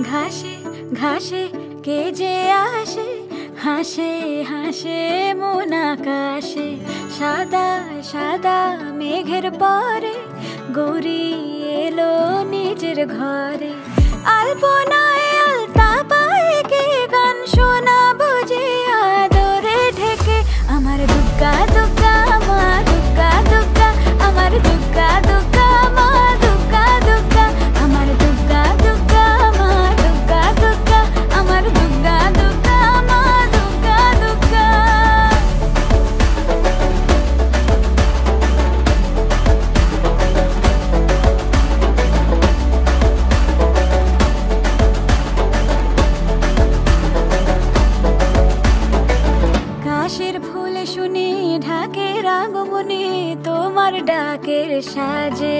ঘাসে ঘাসে কে যে আসে, হাসে হাসে মন আকাশে। সাদা সাদা মেঘের পরে গৌরী এলো নিজের ঘরে। আলপনায় আলতা পায়ে কে গান শোনাবো যে আদরে ঢেকে। আমার দুগ্গা দুগ্গা মা দুগ্গা দুগ্গা, আমার দুগ্গা দুগ্গা মা দুগ্গা দুগ্গা, আমার দুগ্গা দুগ্গা মা দুগ্গা দুগ্গা, আমার দুগ্গা দুগ্গা মা দুগ্গা দুগ্গা। কাশের ফুলে শুনি ঢাকের আগমনে, তোমার ডাকের সাজে